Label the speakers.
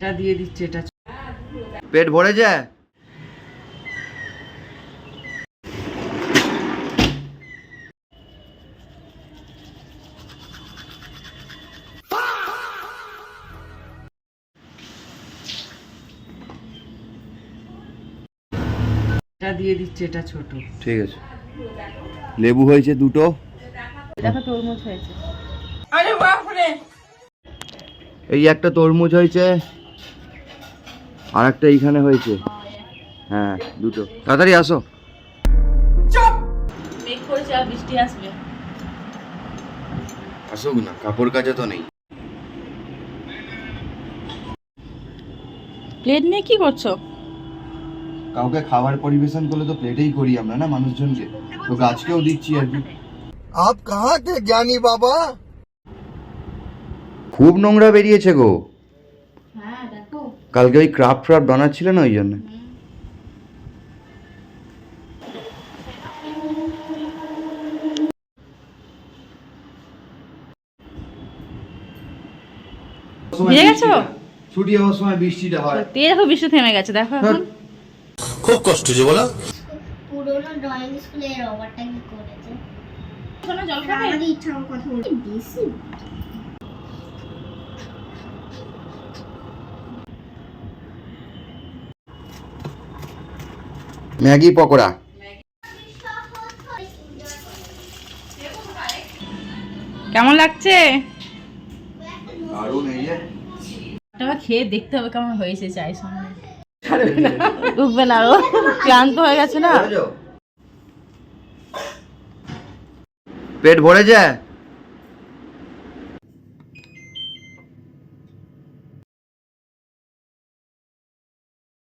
Speaker 1: এটা দিয়ে দিচ্ছে, এটা
Speaker 2: পেট ভরে যায়।
Speaker 1: এটা দিয়ে দিচ্ছে, এটা ছোট।
Speaker 2: ঠিক আছে, লেবু হয়েছে দুটো।
Speaker 1: দেখো তরমুজ হয়েছে।
Speaker 3: আরে বাপ রে,
Speaker 2: এই একটা তরমুজ হয়েছে, আর একটা এইখানে হয়েছে। হ্যাঁ দুটো। তাড়াতাড়ি আসো।
Speaker 3: মেঘ করেছে আর বৃষ্টি আসবে।
Speaker 2: আসুক না, কাপড় কাচা তো নেই।
Speaker 3: প্লেট নিয়ে কি করছো?
Speaker 2: কাউকে খাবার পরিবেশন করলে তো প্লেটেই করি আমরা না, মানুষজনকে। তো গাছকেও দিচ্ছি আর কি।
Speaker 4: आप कहाँ थे ज्ञानी बाबा?
Speaker 2: খুব নোংরা বেরিয়েছে গো।
Speaker 3: হ্যাঁ দেখো।
Speaker 2: কালকে ওই ক্রাফট বানাচ্ছিলে না, ওই জন্য।
Speaker 3: ভিজে গেছো?
Speaker 2: ছুটি হওয়ার সময় বৃষ্টিটা হয়।
Speaker 3: সত্যি দেখো বৃষ্টি থেমে গেছে, দেখো এখন।
Speaker 4: खूब कष्ट जो बोला
Speaker 5: পুরোনো ড্রয়িং স্কুলে রবারটা কি করেছে?
Speaker 3: শোনো জল খাবে?
Speaker 5: আমাদের ইচ্ছা কথা বলতে বেশি
Speaker 2: ম্যাগি পকোড়া।
Speaker 3: কেমন লাগছে?
Speaker 2: দারুণ। এই যে
Speaker 3: এটা খেয়ে দেখতে হবে কেমন হয়েছে, চাই সামনে ঢুকবে না, ও ক্লান্ত হয়ে গেছে না।
Speaker 2: পেট ভরে যায়।